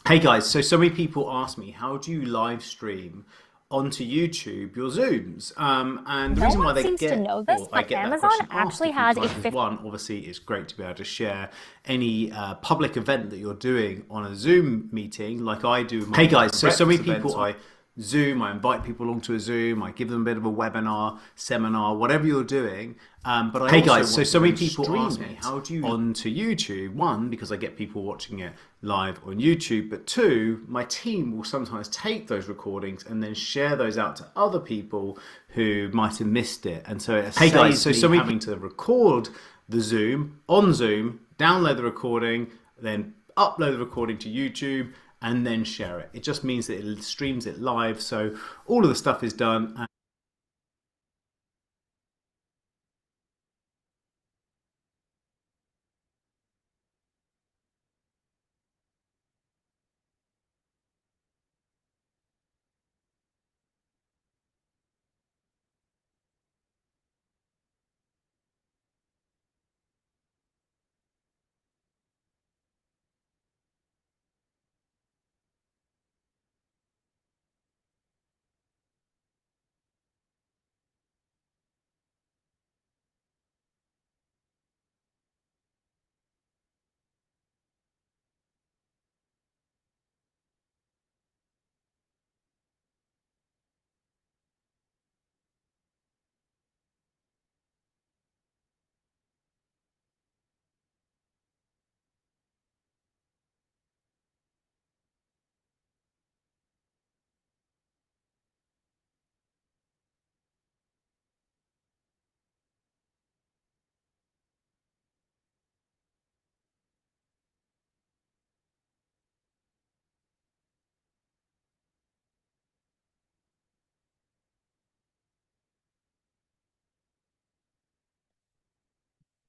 Hey guys, so many people ask me, how do you live stream onto YouTube your Zooms? And the No reason why one they seems to get, know this, or I but get that Amazon question asked a actually few has a times is 50. one, obviously it's great to be able to share any public event that you're doing on a Zoom meeting, like I do. Hey guys, so many people I Zoom, I invite people along to a Zoom, I give them a bit of a webinar, seminar, whatever you're doing. But I hey guys, so many people ask me, how do you onto YouTube? One, because I get people watching it live on YouTube, but two, my team will sometimes take those recordings and then share those out to other people who might have missed it. And so it hey guys, so many having to record the Zoom on Zoom, download the recording, then upload the recording to YouTube and then share it. It just means that it streams it live, so all of the stuff is done.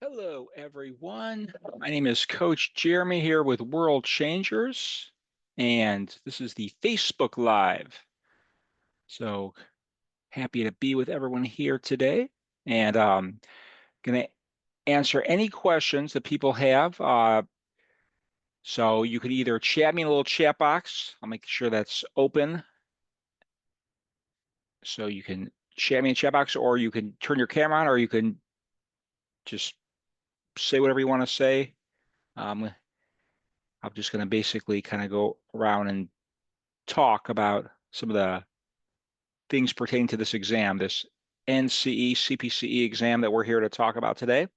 Hello, everyone. My name is Coach Jeremy here with World Changers, and this is the Facebook Live. So happy to be with everyone here today, and going to answer any questions that people have. So you could either chat me in a little chat box. I'll make sure that's open, so you can chat me in the chat box, or you can turn your camera on, or you can just say whatever you want to say. I'm just going to basically kind of go around and talk about some of the things pertaining to this exam, this NCE CPCE exam that we're here to talk about today.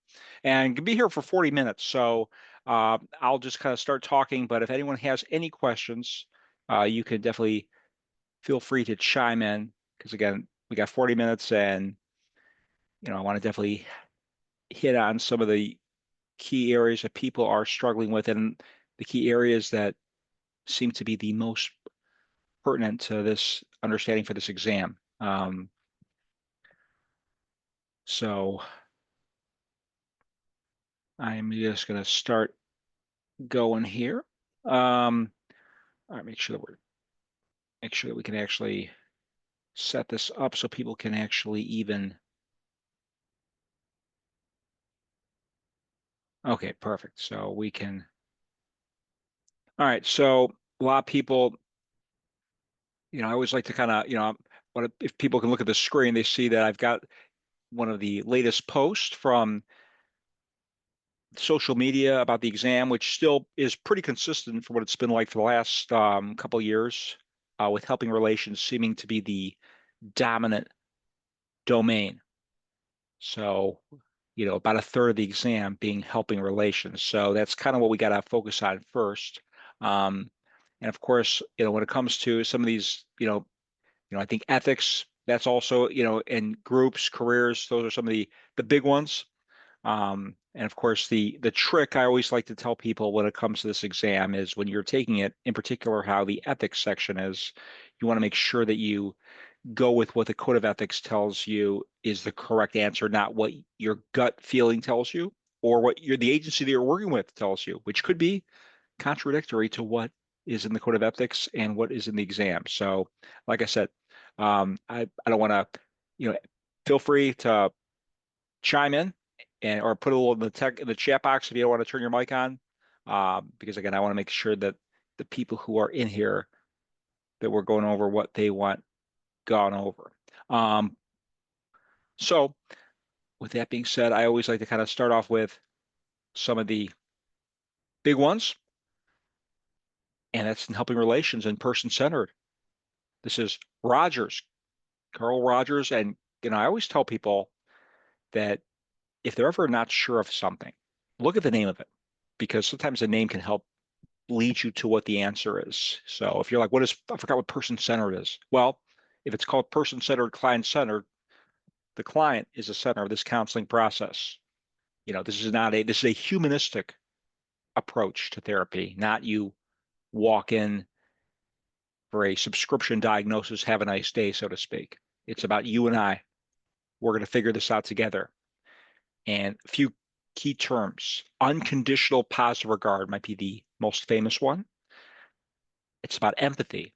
And can be here for 40 minutes. So I'll just kind of start talking, but if anyone has any questions, you can definitely feel free to chime in, because again, we got 40 minutes and I want to definitely hit on some of the key areas that people are struggling with and the key areas that seem to be the most pertinent to this understanding for this exam. So I'm just going to start going here. All right, make sure that we can actually set this up so people can actually even. Okay, perfect. So we can. All right, so a lot of people, I always like to kind of, but if people can look at the screen, they see that I've got one of the latest posts from social media about the exam, which still is pretty consistent for what it's been like for the last couple of years, with helping relations seeming to be the dominant domain. So, about a third of the exam being helping relations. So that's kind of what we got to focus on first. And of course, when it comes to some of these, I think ethics, that's also, in groups, careers, those are some of the big ones. And of course, the trick I always like to tell people when it comes to this exam is when you're taking it, in particular, how the ethics section is, you want to make sure that you go with what the code of ethics tells you is the correct answer, not what your gut feeling tells you or what the agency that you're working with tells you, which could be contradictory to what is in the code of ethics and what is in the exam. So, like I said, I don't want to, feel free to chime in and or put a little in the chat box if you don't want to turn your mic on, because again, I want to make sure that the people who are in here that we're going over what they want gone over. So with that being said, I always like to kind of start off with some of the big ones, and that's in helping relations and person-centered. This is Rogers, Carl Rogers. And, I always tell people that if they're ever not sure of something, look at the name of it, because sometimes the name can help lead you to what the answer is. So if you're like, I forgot what person-centered is. Well, if it's called person-centered, client-centered, the client is the center of this counseling process. This is a humanistic approach to therapy, not you walk in for a subscription diagnosis, have a nice day, so to speak. It's about you and I. We're going to figure this out together. And a few key terms. Unconditional positive regard might be the most famous one. It's about empathy.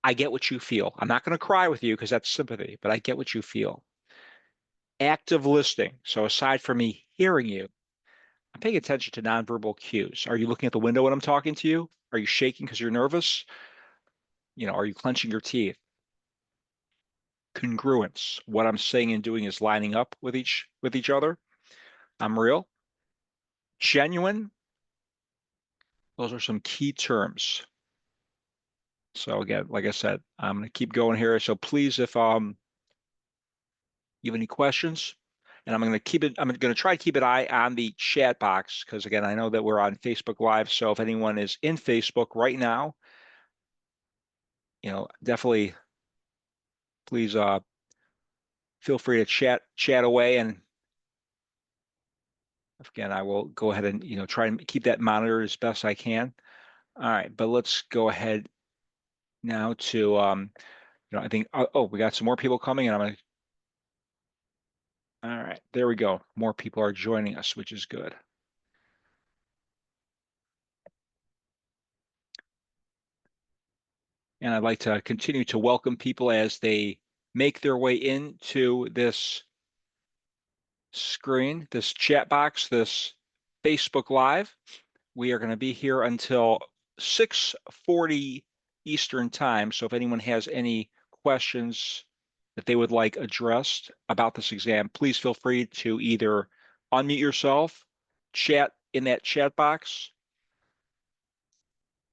I get what you feel. I'm not going to cry with you because that's sympathy, but I get what you feel. Active listening. So aside from me hearing you, I'm paying attention to nonverbal cues. Are you looking at the window when I'm talking to you? Are you shaking because you're nervous? Are you clenching your teeth? Congruence. What I'm saying and doing is lining up with each other. I'm real. Genuine. Those are some key terms. So again, like I said, I'm going to keep going here. So please, if you have any questions, and I'm going to try to keep an eye on the chat box, because again, I know that we're on Facebook Live. So if anyone is in Facebook right now, definitely please feel free to chat away. And again, I will go ahead and try and keep that monitored as best I can. All right, but let's go ahead now to I think we got some more people coming, and all right, there we go. More people are joining us, which is good. And I'd like to continue to welcome people as they make their way into this screen, this chat box, this Facebook Live. We are going to be here until 6:40 Eastern time. So if anyone has any questions that they would like addressed about this exam, please feel free to either unmute yourself, chat in that chat box,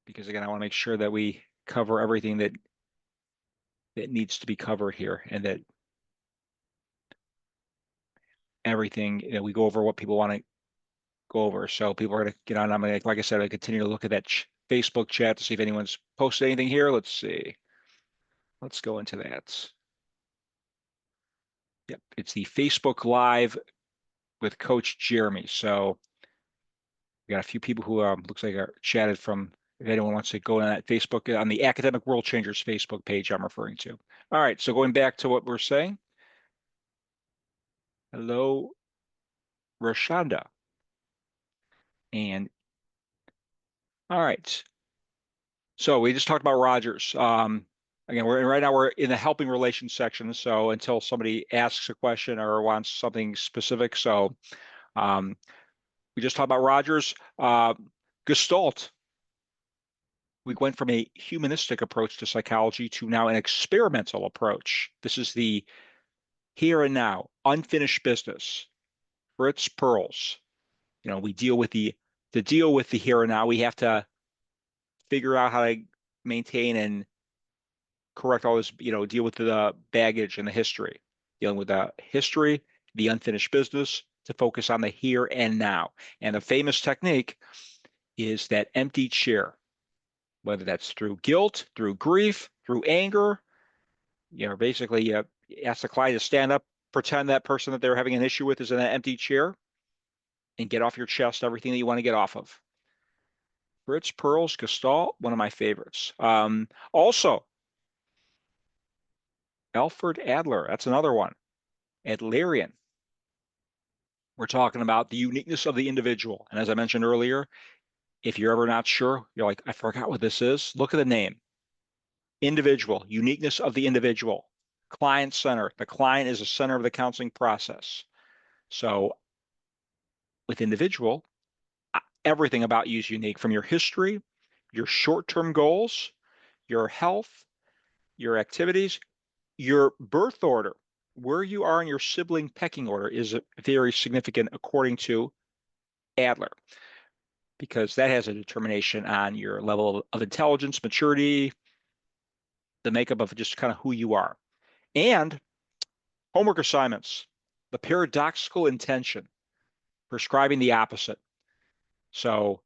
because again, I want to make sure that we cover everything that needs to be covered here, and that everything, we go over what people want to go over. So people are going to get on. I'm going to, like I said, I continue to look at that Facebook chat to see if anyone's posted anything here. Let's see. Let's go into that. Yep, it's the Facebook Live with Coach Jeremy. So we got a few people who looks like are chatted from. If anyone wants to go on that Facebook, on the Academic World Changers Facebook page I'm referring to. All right, so going back to what we're saying. Hello, Rashonda. And all right. So we just talked about Rogers. Again, right now we're in the helping relations section. So until somebody asks a question or wants something specific. So we just talked about Rogers. Gestalt. We went from a humanistic approach to psychology to now an experimental approach. This is the here and now, unfinished business. Fritz Perls. We deal with the here and now. We have to figure out how to maintain and correct all this, deal with the baggage and the history, dealing with the history, the unfinished business, to focus on the here and now. And the famous technique is that empty chair, whether that's through guilt, through grief, through anger. Basically, you ask the client to stand up, pretend that person that they're having an issue with is in an empty chair, and get off your chest everything that you want to get off of. Fritz Perls, Gestalt, one of my favorites. Also, Alfred Adler, that's another one. Adlerian. We're talking about the uniqueness of the individual. And as I mentioned earlier, if you're ever not sure, you're like, I forgot what this is. Look at the name. Individual, uniqueness of the individual. Client center. The client is the center of the counseling process. So with individual, everything about you is unique, from your history, your short-term goals, your health, your activities, your birth order, where you are in your sibling pecking order is very significant according to Adler, because that has a determination on your level of intelligence, maturity, the makeup of just kind of who you are. And homework assignments, the paradoxical intention, prescribing the opposite. So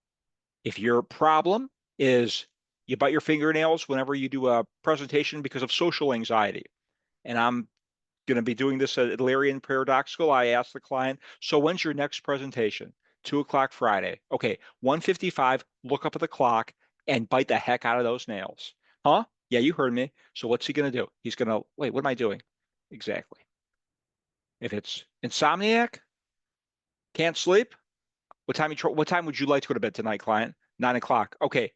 if your problem is you bite your fingernails whenever you do a presentation because of social anxiety, and I'm going to be doing this at Larry and Paradoxical, I asked the client, so when's your next presentation? 2 o'clock Friday. Okay, 1:55, look up at the clock and bite the heck out of those nails. Huh? Yeah, you heard me. So what's he going to do? He's going to, wait, what am I doing? Exactly. If it's insomniac, can't sleep, what time would you like to go to bed tonight, client? 9 o'clock. Okay,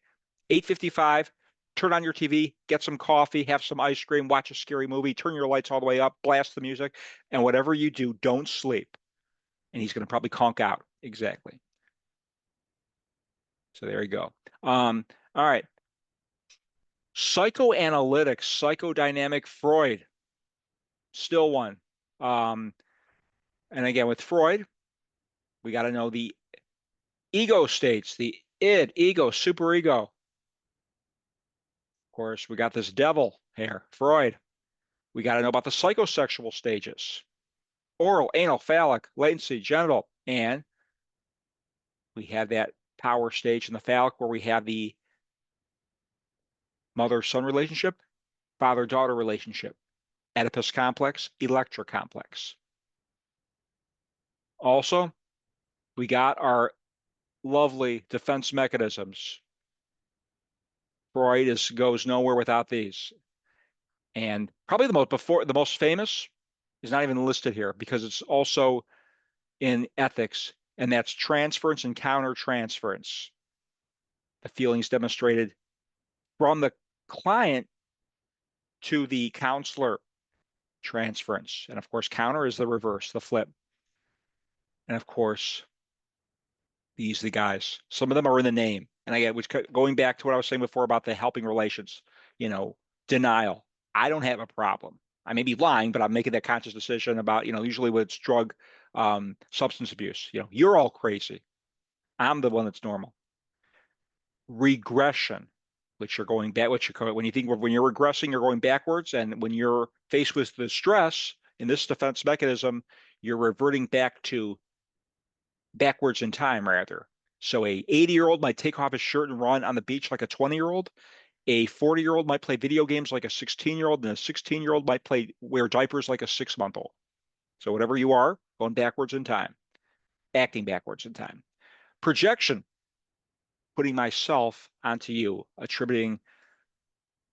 8:55, turn on your TV, get some coffee, have some ice cream, watch a scary movie, turn your lights all the way up, blast the music, and whatever you do, don't sleep. And he's going to probably conk out. Exactly. So there you go. All right. Psychoanalytics, psychodynamic Freud, still one. And again, with Freud, we got to know the ego states, the id, ego, superego. Of course, we got this devil here, Freud. We got to know about the psychosexual stages: oral, anal, phallic, latency, genital, and we have that power stage in the phallic where we have the mother-son relationship, father-daughter relationship, Oedipus complex, Electra complex. Also, we got our lovely defense mechanisms. Freud goes nowhere without these. And probably the most famous is not even listed here because it's also in ethics, and that's transference and countertransference. The feelings demonstrated from the client to the counselor, transference. And of course, counter is the reverse, the flip. And of course, these are the guys. Some of them are in the name. And again, which going back to what I was saying before about the helping relations, denial. I don't have a problem. I may be lying, but I'm making that conscious decision about, usually when it's drug, substance abuse. You're all crazy. I'm the one that's normal. Regression, which you're going back, when you're regressing, you're going backwards. And when you're faced with the stress in this defense mechanism, you're reverting backwards in time, rather. So a 80-year-old might take off his shirt and run on the beach like a 20-year-old. A 40-year-old might play video games like a 16-year-old, and a 16-year-old might wear diapers like a 6-month-old. So whatever you are, going backwards in time, acting backwards in time. Projection, putting myself onto you, attributing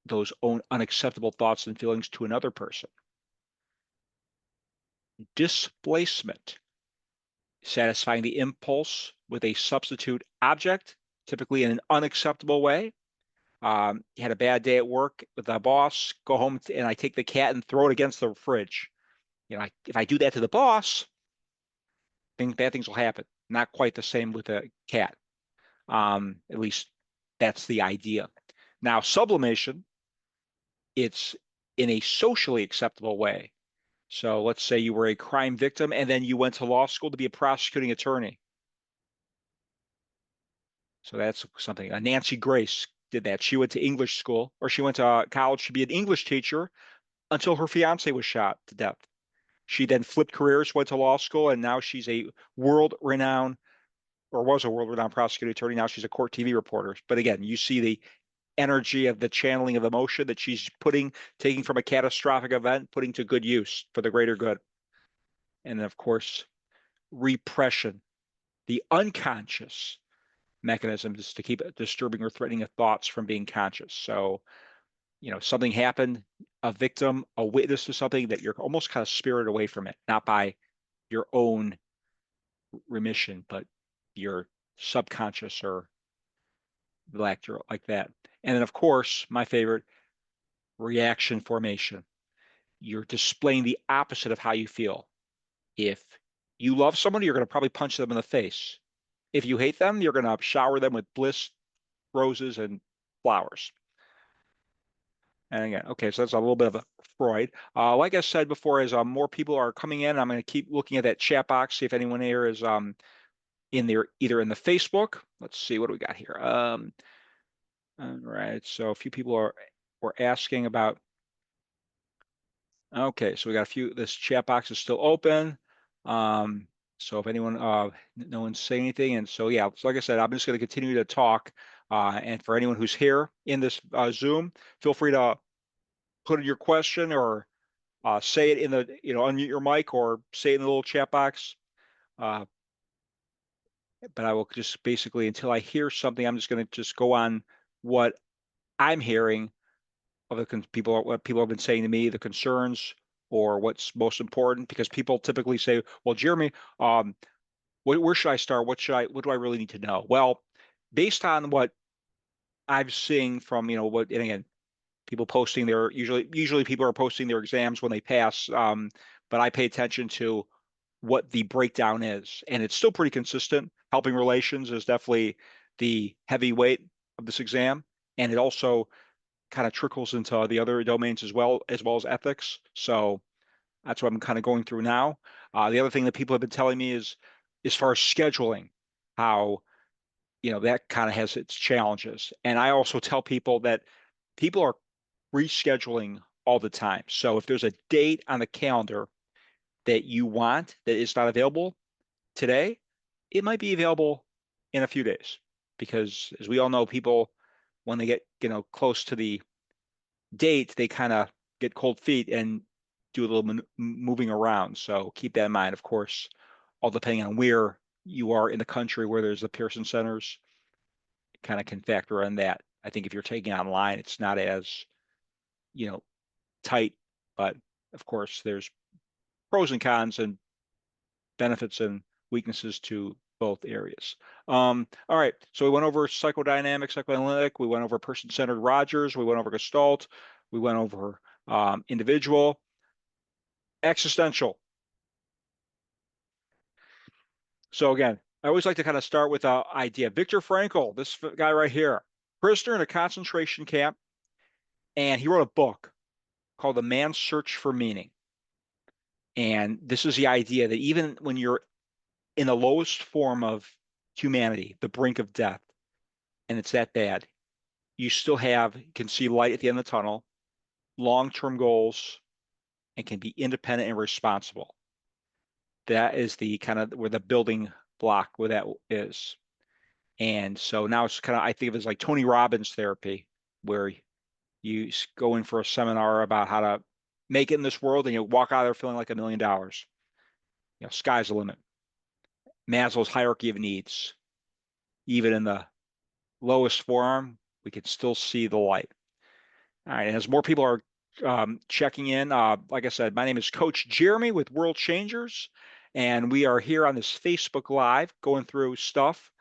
those own unacceptable thoughts and feelings to another person. Displacement, satisfying the impulse with a substitute object, typically in an unacceptable way. You had a bad day at work with the boss, go home and I take the cat and throw it against the fridge. If I do that to the boss, bad things will happen. Not quite the same with a cat. At least that's the idea. Now, sublimation, it's in a socially acceptable way. So let's say you were a crime victim and then you went to law school to be a prosecuting attorney. So that's something. Nancy Grace did that. She went to English school, or she went to college to be an English teacher until her fiance was shot to death. She then flipped careers, went to law school, and now she's a world-renowned, or was a world-renowned prosecuting attorney. Now she's a court TV reporter. But again, you see the energy of the channeling of emotion that she's taking from a catastrophic event, putting to good use for the greater good. And then, of course, repression, the unconscious mechanism is to keep disturbing or threatening thoughts from being conscious. So, something happened, a victim, a witness to something, that you're almost kind of spirited away from it, not by your own remission, but your subconscious or like that. And then, of course, my favorite, reaction formation. You're displaying the opposite of how you feel. If you love someone, you're going to probably punch them in the face. If you hate them, you're going to shower them with bliss, roses, and flowers. And again, okay, so that's a little bit of a Freud. Like I said before, as more people are coming in, I'm going to keep looking at that chat box, see if anyone here is in there, either in the Facebook. Let's see, what do we got here? All right, so a few people were asking about. Okay, so we got a few. This chat box is still open. So if anyone, no one's saying anything, and so yeah, so like I said, I'm just going to continue to talk. And for anyone who's here in this Zoom, feel free to put in your question or say it in the, unmute your mic or say it in the little chat box. But I will just basically, until I hear something, I'm just going to just go on what I'm hearing of the people, what people have been saying to me, the concerns or what's most important, because people typically say, well, Jeremy, where should I start? What do I really need to know? Well, based on what I'm seeing from, and again, people posting usually people are posting their exams when they pass. But I pay attention to what the breakdown is, and it's still pretty consistent. Helping relations is definitely the heavyweight of this exam, and it also kind of trickles into the other domains as well as ethics. So that's what I'm kind of going through now. The other thing that people have been telling me is, as far as scheduling, how that kind of has its challenges. And I also tell people that people are rescheduling all the time. So if there's a date on the calendar that you want that is not available today, it might be available in a few days. Because as we all know, people, when they get close to the date, they kind of get cold feet and do a little moving around. So keep that in mind. Of course, all depending on where you are in the country, where there's the Pearson centers, kind of can factor in that. I think if you're taking online, it's not as tight, but of course, there's pros and cons and benefits and weaknesses to both areas. All right, so we went over psychodynamic, psychoanalytic, we went over person-centered Rogers, we went over Gestalt, we went over individual, existential. So again, I always like to kind of start with an idea. Viktor Frankl, this guy right here, prisoner in a concentration camp, and he wrote a book called The Man's Search for Meaning. And this is the idea that even when you're in the lowest form of humanity, the brink of death, and it's that bad, you still can see light at the end of the tunnel, long-term goals, and can be independent and responsible. That is the kind of where the building block where that is. And so now it's kind of, I think of it as like Tony Robbins therapy, where you go in for a seminar about how to make it in this world and you walk out of there feeling like $1 million. Sky's the limit. Maslow's hierarchy of needs. Even in the lowest form, we can still see the light. All right, and as more people are checking in, like I said, my name is Coach Jeremy with World Changers, and we are here on this Facebook Live going through stuff.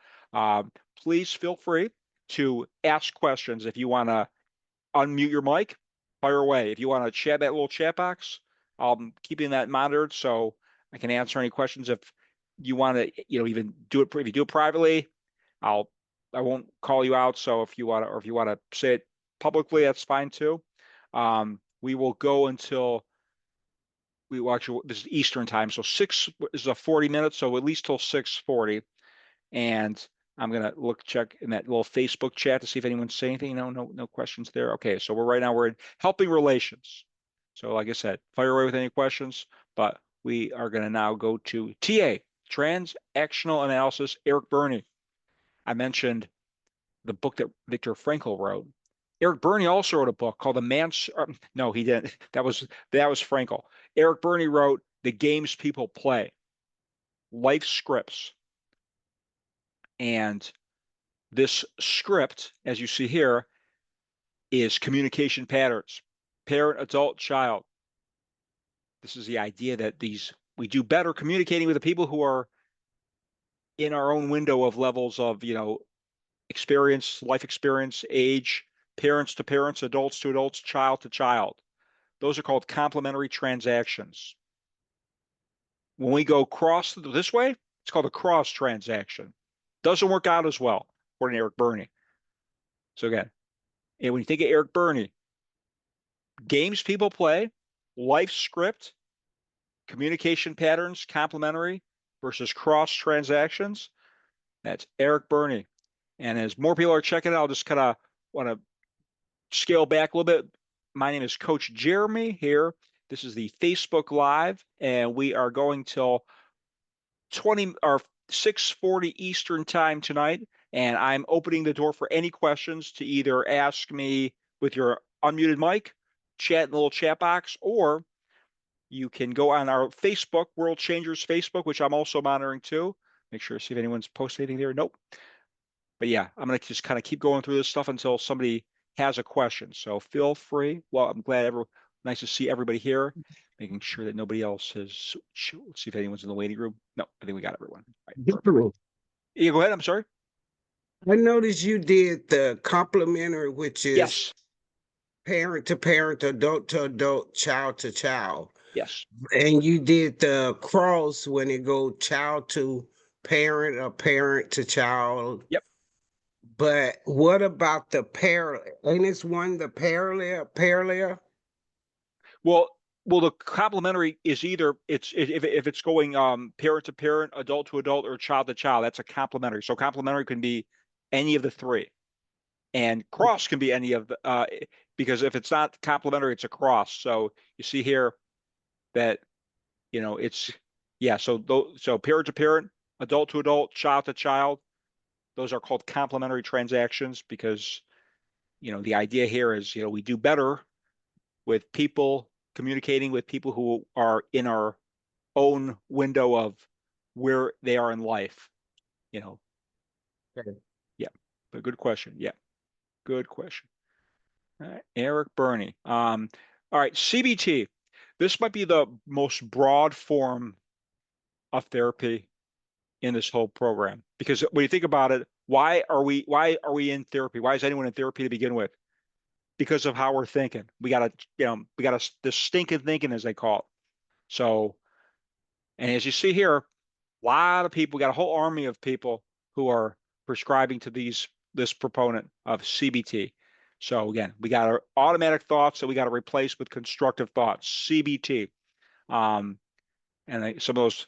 Please feel free to ask questions. If you want to unmute your mic, fire away. If you want to chat that little chat box, I'm keeping that monitored so I can answer any questions. If you want to, even do it, if you do it privately, I won't call you out. So if you want to say it publicly, that's fine too. We will go until we watch. This is Eastern time, so 6 is a 40 minutes, so at least till 6:40. And I'm gonna check in that little Facebook chat to see if anyone's saying anything. No questions there. Okay, so right now we're in helping relations. So like I said, fire away with any questions. But we are gonna now go to TA, transactional analysis. Eric Berney. I mentioned the book that Viktor Frankl wrote. Eric Berney also wrote a book called The Man's. No, he didn't. That was Frankl. Eric Berney wrote The Games People Play, Life Scripts. And this script, as you see here, is communication patterns, parent, adult, child. This is the idea that we do better communicating with the people who are in our own window of levels of, experience, life experience, age, parents to parents, adults to adults, child to child. Those are called complementary transactions. When we go cross this way, it's called a cross transaction. Doesn't work out as well, according to Eric Berney. So again, And when you think of Eric Burney, games people play, life script, communication patterns, complementary versus cross transactions. That's Eric Burney. And as more people are checking it, I'll just kind of want to scale back a little bit. My name is Coach Jeremy here. This is the Facebook Live, and we are going till 20 or 6:40 Eastern time tonight. And I'm opening the door for any questions to either ask me with your unmuted mic, chat in the little chat box, or you can go on our Facebook, World Changers Facebook, which I'm also monitoring too. Make sure to see if anyone's posted anything there. Nope. But yeah, I'm going to just kind of keep going through this stuff until somebody has a question. So feel free. Well, I'm glad nice to see everybody here, making sure that nobody else has. Let's see if anyone's in the waiting room. No, I think we got everyone. All right, yeah, go ahead. I'm sorry. I noticed you did the complementary, which is Yes. parent to parent, adult to adult, child to child. Yes. And you did the cross when it go child to parent or parent to child. Yep. But what about the parallel? Ain't this one the parallel? Well, the complementary is either if it's going parent to parent, adult to adult, or child to child. That's a complementary. So complementary can be any of the three, and cross can be any of the because if it's not complementary, it's a cross. So you see here that it's so parent to parent, adult to adult, child to child. Those are called complementary transactions because the idea here is we do better with people communicating with people who are in our own window of where they are in life. Okay. Yeah, but good question. Yeah, good question. All right, Eric Burney. All right, CBT. This might be the most broad form of therapy in this whole program because when you think about it, why are we in therapy? Why is anyone in therapy to begin with? Because of how we're thinking. We got this stinking thinking, as they call it. So, and as you see here, a lot of people, we got a whole army of people who are prescribing to this proponent of CBT. So again, we got our automatic thoughts that we got to replace with constructive thoughts, CBT. And some of those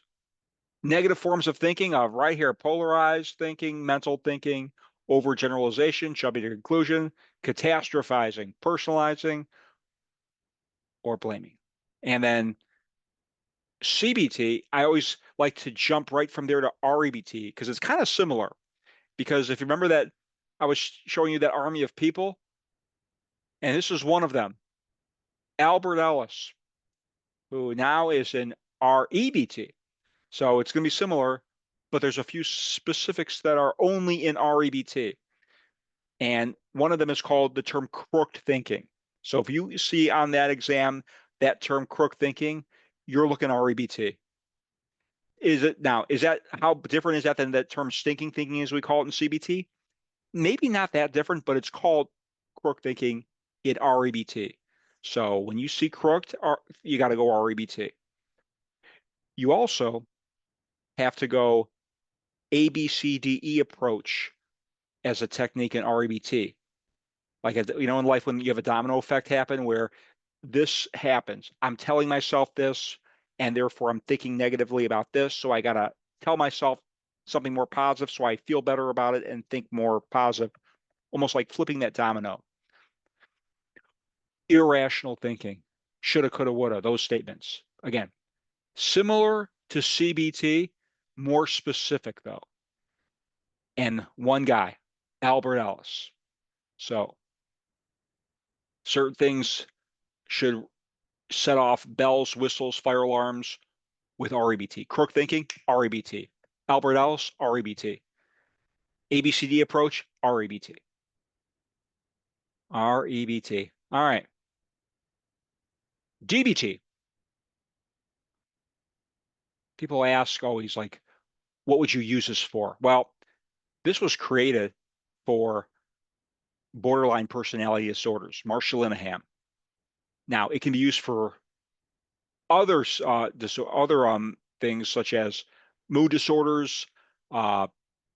negative forms of thinking of right here, polarized thinking, mental thinking, overgeneralization, jumping to conclusion, catastrophizing, personalizing, or blaming. And then CBT, I always like to jump right from there to REBT because it's kind of similar. Because if you remember that I was showing you that army of people, and this is one of them, Albert Ellis, who now is in REBT. So it's going to be similar, but there's a few specifics that are only in REBT. And one of them is called the term crooked thinking. So if you see on that exam that term crooked thinking, you're looking REBT. Is that how different is that than that term stinking thinking as we call it in CBT? Maybe not that different, but it's called crooked thinking in REBT. So when you see crooked, you got to go REBT. You also have to go ABCDE approach as a technique in REBT. Like, in life when you have a domino effect happen where this happens, I'm telling myself this, and therefore I'm thinking negatively about this. So I got to tell myself something more positive so I feel better about it and think more positive, almost like flipping that domino. Irrational thinking, shoulda, coulda, woulda, those statements. Again, similar to CBT, more specific though. And one guy, Albert Ellis. So certain things should set off bells, whistles, fire alarms with REBT. Crook thinking, REBT. Albert Ellis, REBT. ABCD approach, REBT. REBT. All right. DBT. People ask always, like, what would you use this for? Well, this was created for borderline personality disorders, Marsha Linehan. Now, it can be used for other things such as mood disorders,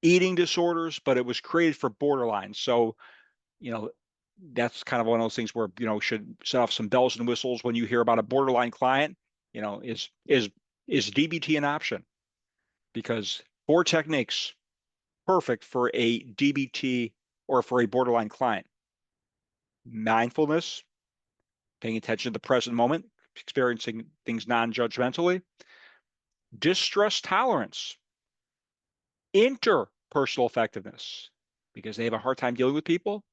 eating disorders, but it was created for borderline. So, that's kind of one of those things where, should set off some bells and whistles when you hear about a borderline client. Is DBT an option? Because 4 techniques perfect for a DBT or for a borderline client: mindfulness, paying attention to the present moment, experiencing things non-judgmentally; distress tolerance; interpersonal effectiveness, because they have a hard time dealing with people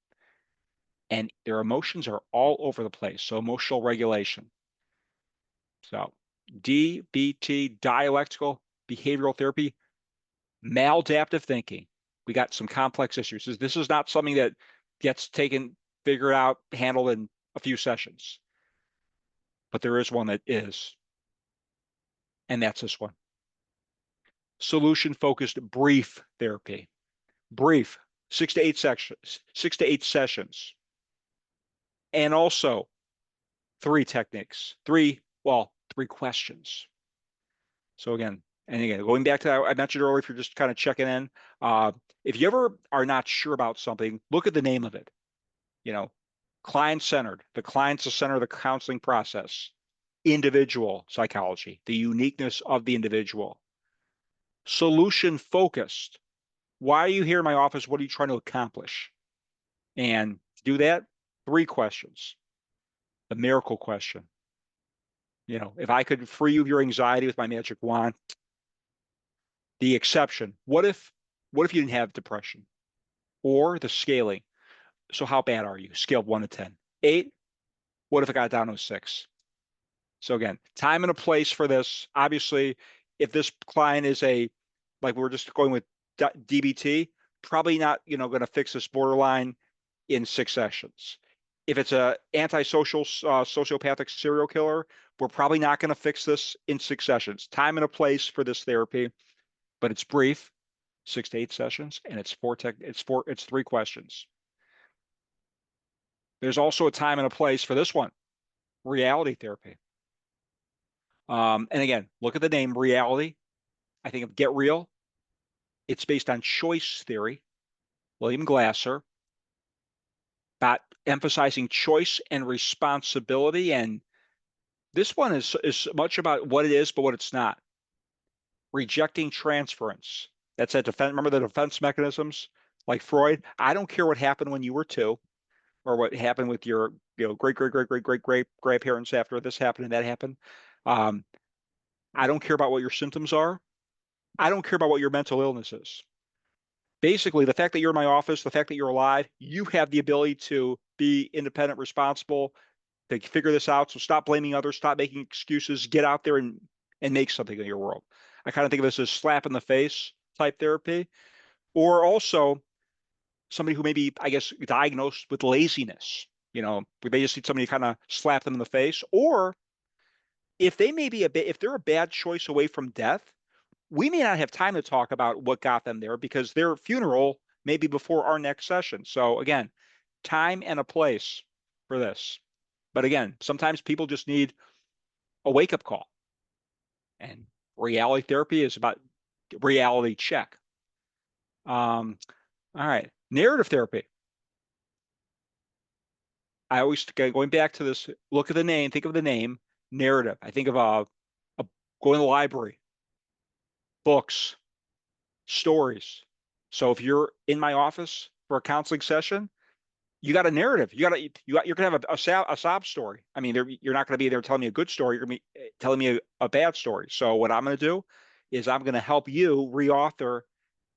and their emotions are all over the place. So emotional regulation. So DBT, dialectical behavioral therapy; maladaptive thinking. We got some complex issues. This is not something that gets taken, figured out, handled in a few sessions. But there is one that is, and that's this one. Solution-focused brief therapy. Brief, 6 to 8 sections, 6 to 8 sessions. And also 3 techniques, 3 questions. So again, going back to that, I mentioned earlier, if you're just kind of checking in, if you ever are not sure about something, look at the name of it. Client-centered. The client's the center of the counseling process. Individual psychology, the uniqueness of the individual. Solution-focused. Why are you here in my office? What are you trying to accomplish? And to do that, 3 questions. The miracle question. If I could free you of your anxiety with my magic wand. The exception. What if you didn't have depression? Or the scaling. So how bad are you? Scale of 1 to 10. 8. What if it got down to a 6? So again, time and a place for this. Obviously, if this client is like we're just going with DBT, probably not, going to fix this borderline in 6 sessions. If it's a antisocial, sociopathic serial killer, we're probably not going to fix this in 6 sessions. Time and a place for this therapy, but it's brief, 6 to 8 sessions, and it's 3 questions. There's also a time and a place for this one, reality therapy. And again, look at the name, reality. I think of Get Real. It's based on choice theory, William Glasser, about emphasizing choice and responsibility. And this one is much about what it is, but what it's not. Rejecting transference. That's a defense. Remember the defense mechanisms, like Freud? I don't care what happened when you were 2, or what happened with your great grandparents after this happened and that happened. I don't care about what your symptoms are. I don't care about what your mental illness is. Basically, the fact that you're in my office, the fact that you're alive, you have the ability to be independent, responsible, to figure this out. So stop blaming others, stop making excuses, get out there and make something in your world. I kind of think of this as slap in the face type therapy, or also somebody who may be, I guess, diagnosed with laziness. We may just need somebody to kind of slap them in the face, or if they may be if they're a bad choice away from death, we may not have time to talk about what got them there because their funeral may be before our next session. So again, time and a place for this. But again, sometimes people just need a wake-up call. And reality therapy is about reality check. All right. Narrative therapy. I always, going back to this, look at the name, think of the name, narrative. I think of going to the library, books, stories. So if you're in my office for a counseling session, you got a narrative. You're gonna have a sob story. I mean, you're not gonna be there telling me a good story. You're gonna be telling me a bad story. So what I'm gonna do is I'm gonna help you reauthor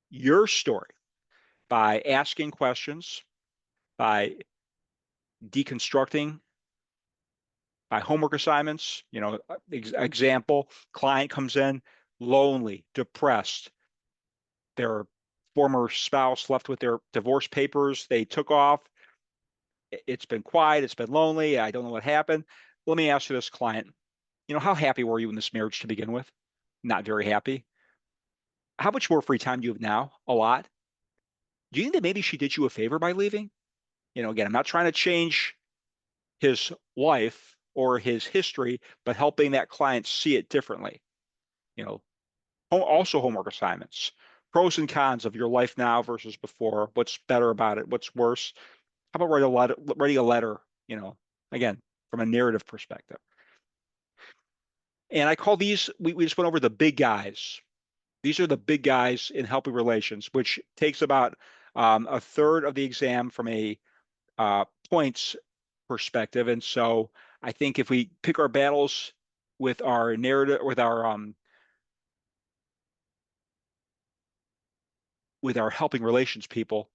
your story by asking questions, by deconstructing, by homework assignments. Example: client comes in lonely, depressed. Their former spouse left with their divorce papers. They took off. It's been quiet. It's been lonely. I don't know what happened. Let me ask you this, client. How happy were you in this marriage to begin with? Not very happy. How much more free time do you have now? A lot. Do you think that maybe she did you a favor by leaving? Again, I'm not trying to change his life or his history, but helping that client see it differently. Also homework assignments, pros and cons of your life now versus before. What's better about it? What's worse? How about writing a letter, again, from a narrative perspective. And I call these, we just went over the big guys. These are the big guys in helping relations, which takes about a third of the exam from a points perspective. And so I think if we pick our battles with our narrative, with our helping relations people,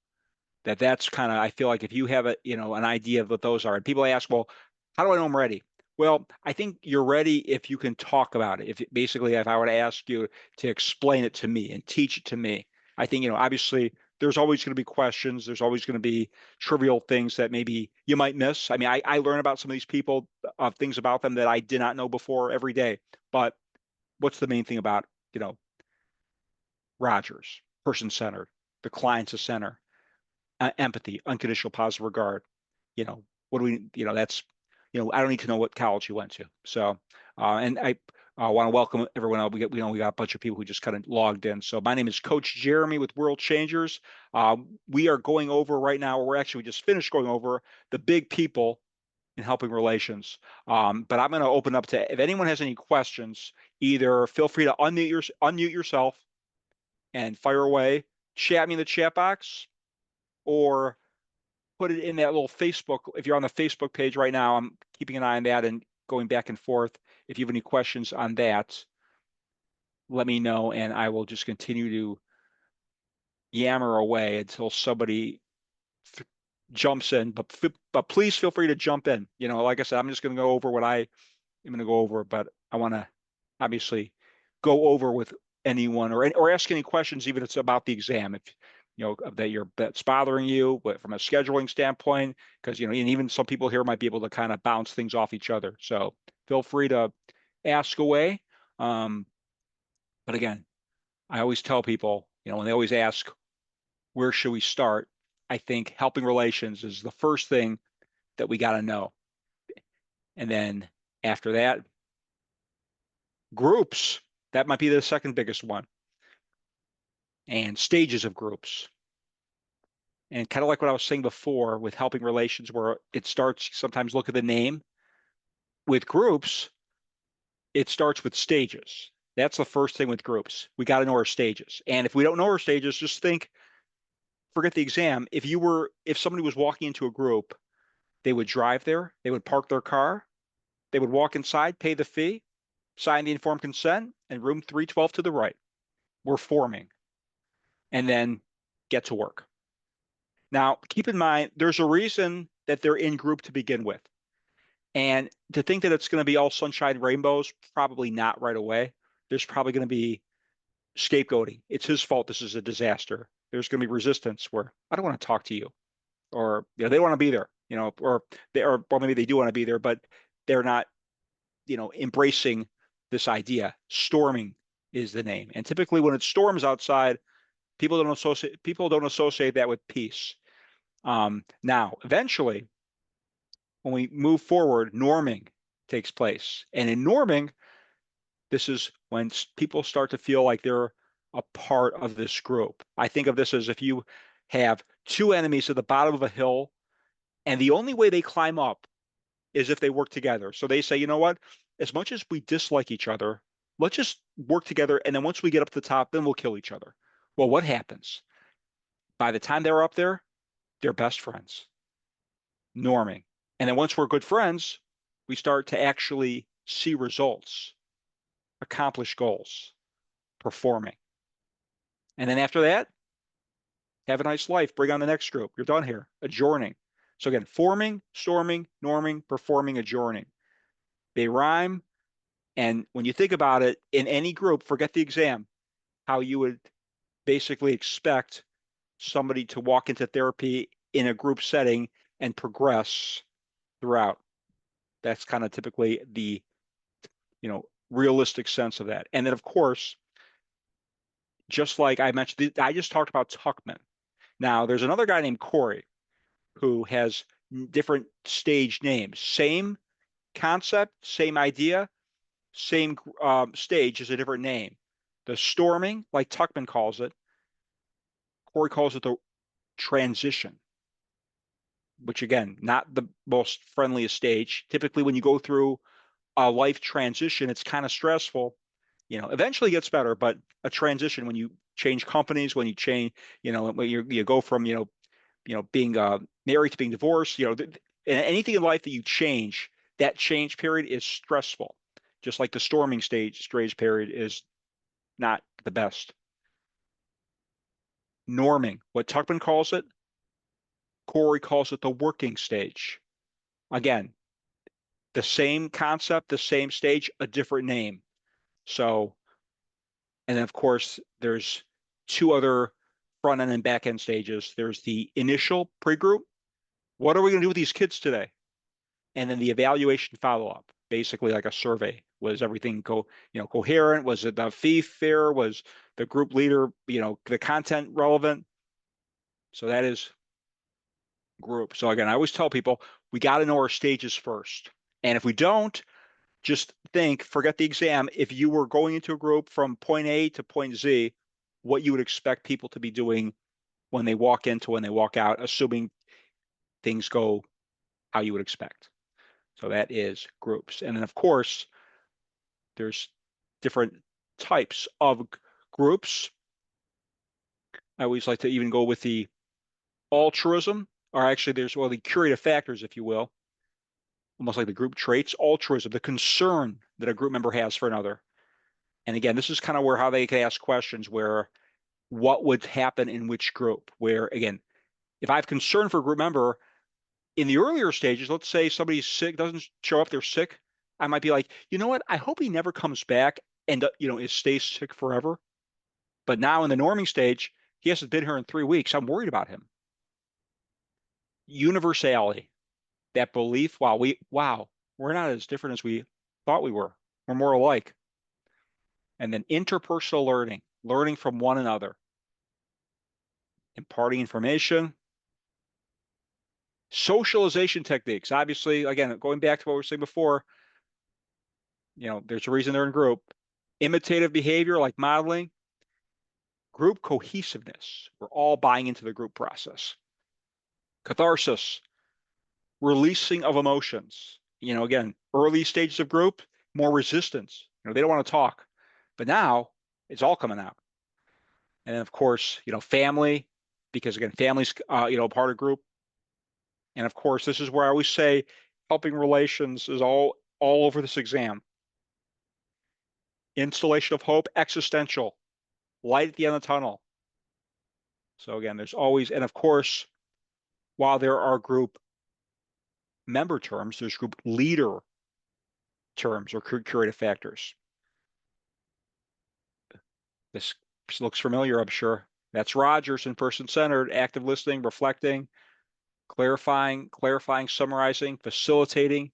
that's kind of, I feel like if you have an idea of what those are, and people ask, well, how do I know I'm ready? Well, I think you're ready if you can talk about it. If I were to ask you to explain it to me and teach it to me, I think, obviously there's always going to be questions. There's always going to be trivial things that maybe you might miss. I mean, I learn about some of these people, things about them that I did not know before every day. But what's the main thing about, Rogers, person-centered, the client's a center, empathy, unconditional positive regard. What do we, that's, I don't need to know what college you went to. So, and I want to welcome everyone else. We got a bunch of people who just kind of logged in. So my name is Coach Jeremy with World Changers. We are going over right now, we just finished going over the big people in helping relations. But I'm going to open up to, if anyone has any questions, either feel free to unmute yourself and fire away, chat me in the chat box, or put it in that little Facebook. If you're on the Facebook page right now, I'm keeping an eye on that and going back and forth. If you have any questions on that, let me know, and I will just continue to yammer away until somebody jumps in. But please feel free to jump in. Like I said, I'm just going to go over what I am going to go over, but I want to obviously go over with anyone or ask any questions, even if it's about the exam. If that's bothering you, but from a scheduling standpoint, because and even some people here might be able to kind of bounce things off each other. So feel free to ask away. But again, I always tell people, when they always ask, where should we start? I think helping relations is the first thing that we got to know. And then after that, groups, that might be the second biggest one. And stages of groups. And kind of like what I was saying before with helping relations, where it starts, sometimes look at the name. With groups, it starts with stages. That's the first thing with groups. We got to know our stages. And if we don't know our stages, just forget the exam. If somebody was walking into a group, they would drive there, they would park their car, they would walk inside, pay the fee, sign the informed consent, and room 312 to the right. We're forming. And then get to work. Now, keep in mind, there's a reason that they're in group to begin with. And to think that it's going to be all sunshine and rainbows, probably not right away. There's probably going to be scapegoating. It's his fault. This is a disaster. There's going to be resistance where I don't want to talk to you, or they want to be there, or maybe they do want to be there, but they're not, embracing this idea. Storming is the name, and typically when it storms outside, people don't associate that with peace. Now, eventually, when we move forward, norming takes place. And in norming, this is when people start to feel like they're a part of this group. I think of this as if you have two enemies at the bottom of a hill, and the only way they climb up is if they work together. So they say, you know what? As much as we dislike each other, let's just work together. And then once we get up to the top, then we'll kill each other. Well, what happens? By the time they're up there, they're best friends. Norming. And then once we're good friends, we start to actually see results, accomplish goals, performing. And then after that, have a nice life. Bring on the next group. You're done here. Adjourning. So again, forming, storming, norming, performing, adjourning. They rhyme. And when you think about it, in any group, forget the exam, how you would basically expect somebody to walk into therapy in a group setting and progress throughout. That's kind of typically the, realistic sense of that. And then, of course, just like I mentioned, I just talked about Tuckman. Now, there's another guy named Corey who has different stage names. Same concept, same idea, same stage is a different name. The storming, like Tuckman calls it, Corey calls it the transition. which again, not the most friendliest stage. Typically, when you go through a life transition, it's kind of stressful. Eventually it gets better, but a transition, when you change companies, when you change, when you go from, being married to being divorced, anything in life that you change, that change period is stressful. Just like the storming stage period is not the best. Norming, what Tuckman calls it, Corey calls it the working stage. Again, the same concept, the same stage, a different name. So, and then of course, there's two other front end and back end stages. There's the initial pre-group. What are we going to do with these kids today? And then the evaluation follow-up, basically like a survey. Was everything coherent? Was it the fee fair? Was the group leader, the content relevant? So that is group. So again, I always tell people, we got to know our stages first. And if we don't, just forget the exam. If you were going into a group from point A to point Z, what you would expect people to be doing when they walk in to when they walk out, assuming things go how you would expect. So that is groups. And then of course, there's different types of groups. I always like to even go with the altruism, or actually there's, the curative factors, if you will, almost like the group traits. Altruism, the concern that a group member has for another. And again, this is kind of how they can ask questions where what would happen in which group, where again, if I have concern for a group member in the earlier stages, let's say somebody's sick, doesn't show up, they're sick, I might be like, you know what, I hope he never comes back and stays sick forever. But now in the norming stage, he hasn't been here in 3 weeks, I'm worried about him. Universality, that belief, we're not as different as we thought we were. We're more alike. And then interpersonal learning from one another, imparting information. Socialization techniques, obviously, again, going back to what we were saying before, there's a reason they're in group. Imitative behavior, like modeling. Group cohesiveness, we're all buying into the group process. Catharsis, releasing of emotions. Again, early stages of group, more resistance. They don't want to talk. But now it's all coming out. And then of course, family, because again, family's part of group. And of course, this is where I always say helping relations is all over this exam. Installation of hope, existential, light at the end of the tunnel. So again, there's always, and of course, while there are group member terms, there's group leader terms or curative factors. This looks familiar, I'm sure. That's Rogers in person-centered, active listening, reflecting, clarifying, summarizing, facilitating,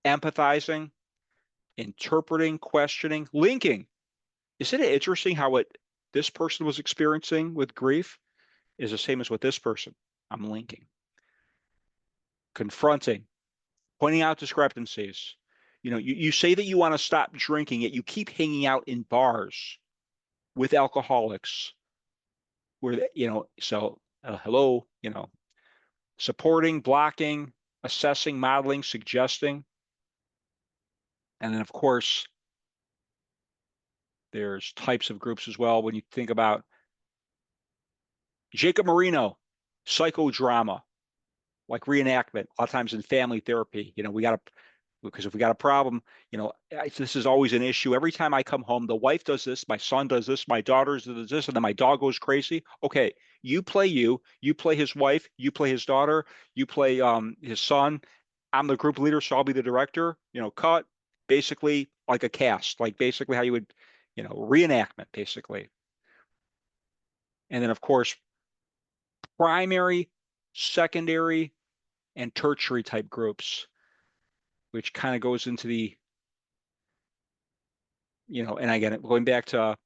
empathizing, interpreting, questioning, linking. Isn't it interesting how what this person was experiencing with grief is the same as what this person? I'm linking. Confronting, pointing out discrepancies. You say that you want to stop drinking, yet you keep hanging out in bars with alcoholics where, hello, supporting, blocking, assessing, modeling, suggesting. And then of course, there's types of groups as well. When you think about Jacob Marino, psychodrama, like reenactment, a lot of times in family therapy, because if we got a problem, this is always an issue. Every time I come home, the wife does this, my son does this, my daughter does this, and then my dog goes crazy. Okay, you play his wife, you play his daughter, you play his son. I'm the group leader, so I'll be the director. Cut, basically like a cast, like basically how you would, reenactment, basically. And then of course, primary, secondary, and tertiary type groups, which kind of goes into the, and again, going back to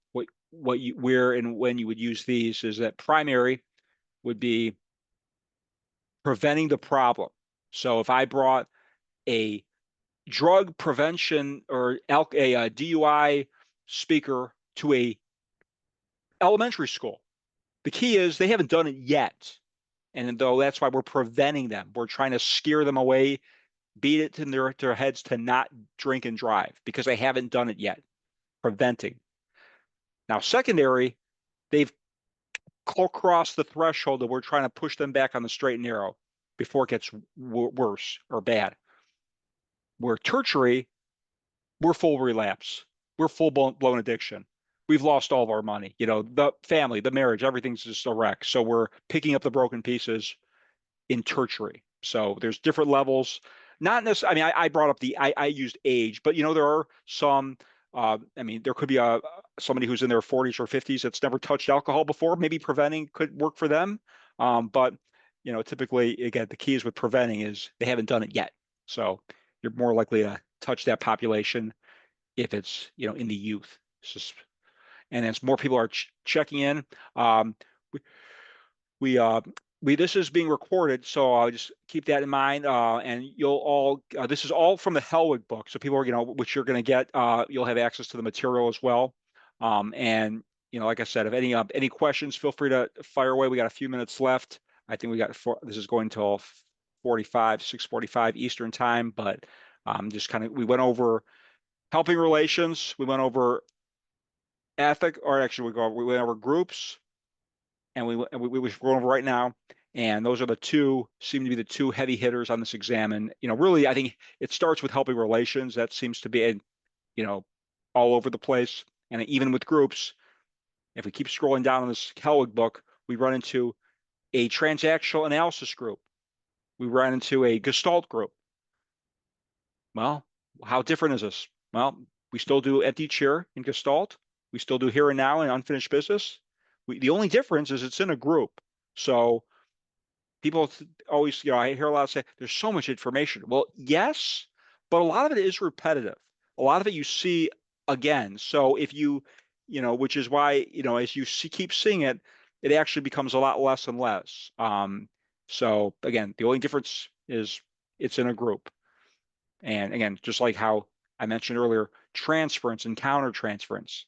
where and when you would use these, is that primary would be preventing the problem. So if I brought a drug prevention or a DUI speaker to a elementary school, the key is they haven't done it yet. And though that's why we're preventing them, we're trying to scare them away, beat it in their heads to not drink and drive because they haven't done it yet. Preventing. Now, secondary, they've crossed the threshold that we're trying to push them back on the straight and narrow before it gets worse or bad. Where tertiary, we're full relapse. We're full blown addiction. We've lost all of our money. You know, the family, the marriage, everything's just a wreck. So we're picking up the broken pieces in tertiary. So there's different levels. Not necessarily, I mean, I brought up I used age, but you know, there are some, I mean, there could be somebody who's in their 40s or 50s that's never touched alcohol before. Maybe preventing could work for them. But, you know, typically, again, the key is with preventing is they haven't done it yet. So you're more likely to touch that population if it's, you know, in the youth. It's just, and as more people are checking in, this is being recorded, so I'll just keep that in mind. And you'll all, this is all from the Hellwig book. So people are, you know, which you're going to get, you'll have access to the material as well. And, you know, like I said, if any questions, feel free to fire away. We got a few minutes left. I think we got this is going till 6:45 Eastern time, but just kind of, we went over helping relations. We went over ethic, or actually we went over groups, and we're going over right now. And those are seem to be the two heavy hitters on this exam. And, you know, really, I think it starts with helping relations. That seems to be, you know, all over the place. And even with groups, if we keep scrolling down in this Hellwig book, we run into a transactional analysis group. We run into a Gestalt group. Well, how different is this? Well, we still do empty chair in Gestalt. We still do here and now in unfinished business. The only difference is it's in a group. So people always, you know, I hear a lot say there's so much information. Well, yes, but a lot of it is repetitive. A lot of it you see again. So if you know, which is why, you know, as you keep seeing it, it actually becomes a lot less and less. So again, the only difference is it's in a group. And again, just like how I mentioned earlier, transference and countertransference.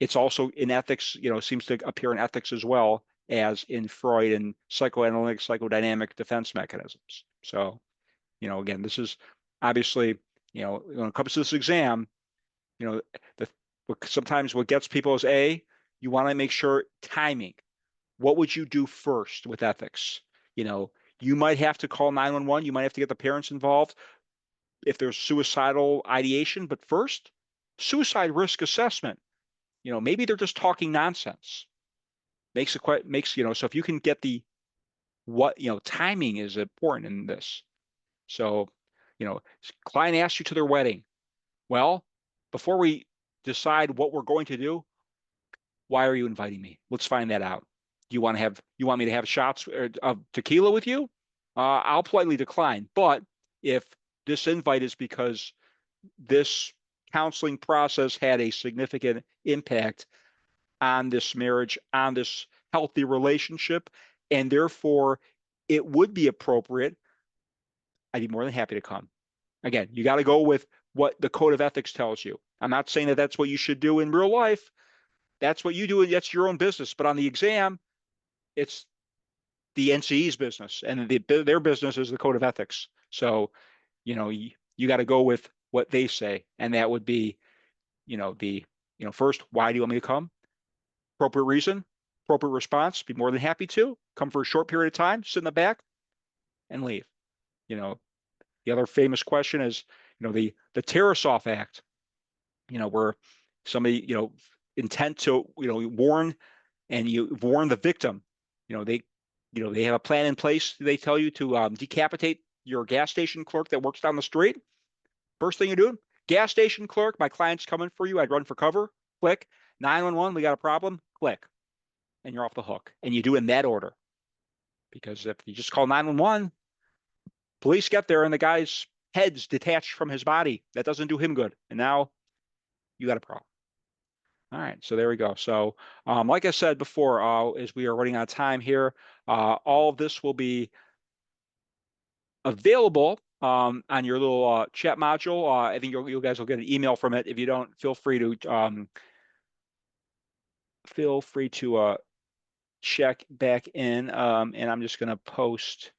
It's also in ethics, you know, seems to appear in ethics as well as in Freud and psychoanalytic, psychodynamic defense mechanisms. So, you know, again, this is obviously, you know, when it comes to this exam, you know, sometimes what gets people is you want to make sure timing. What would you do first with ethics? You know, you might have to call 911. You might have to get the parents involved if there's suicidal ideation. But first, suicide risk assessment. You know, maybe they're just talking nonsense. Makes, you know, so if you can get you know, timing is important in this. So, you know, client asks you to their wedding. Well, before we decide what we're going to do, why are you inviting me? Let's find that out. You want me to have shots of tequila with you? I'll politely decline. But if this invite is because this counseling process had a significant impact on this marriage, on this healthy relationship, and therefore it would be appropriate, I'd be more than happy to come. Again, you got to go with what the code of ethics tells you. I'm not saying that that's what you should do in real life. That's what you do, and that's your own business. But on the exam, it's the NCE's business, and their business is the code of ethics. So, you know, you got to go with what they say, and that would be, you know, first, why do you want me to come? Appropriate reason, appropriate response. Be more than happy to come for a short period of time, sit in the back, and leave. You know, the other famous question is, you know, the Tarasoff Act. You know, where somebody, you know, intent to, you know, warn, and you warn the victim. You know, they have a plan in place. They tell you to decapitate your gas station clerk that works down the street. First thing you do, gas station clerk, my client's coming for you. I'd run for cover. Click. 911, we got a problem. Click. And you're off the hook. And you do in that order. Because if you just call 911, police get there and the guy's head's detached from his body. That doesn't do him good. And now you got a problem. All right, so there we go. So like I said before, as we are running out of time here, all of this will be available on your little chat module. I think you guys will get an email from it. If you don't, feel free to check back in, and I'm just going to post,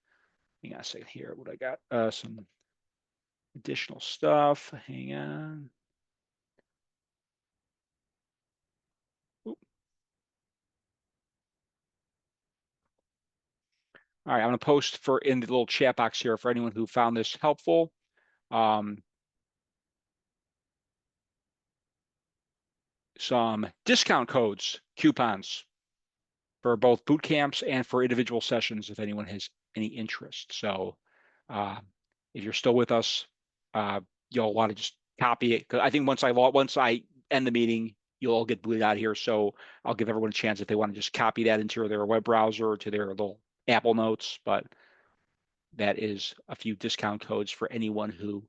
hang on a second here, what I got, some additional stuff. Hang on. Oop. All right, I'm going to post in the little chat box here for anyone who found this helpful. Some discount codes, coupons for both boot camps and for individual sessions if anyone has any interest. So if you're still with us, you'll want to just copy it. Because I think once I end the meeting, you'll all get booted out of here. So I'll give everyone a chance if they want to just copy that into their web browser or to their little Apple Notes. But that is a few discount codes for anyone who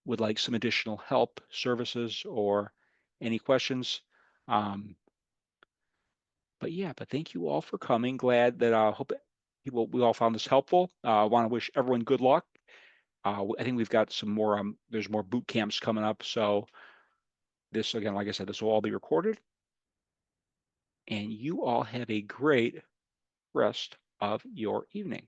would like some additional help, services, or any questions. But yeah, but thank you all for coming. Glad that hope we all found this helpful. I want to wish everyone good luck. I think we've got some more. There's more boot camps coming up. So this, again, like I said, this will all be recorded. And you all have a great rest of your evening.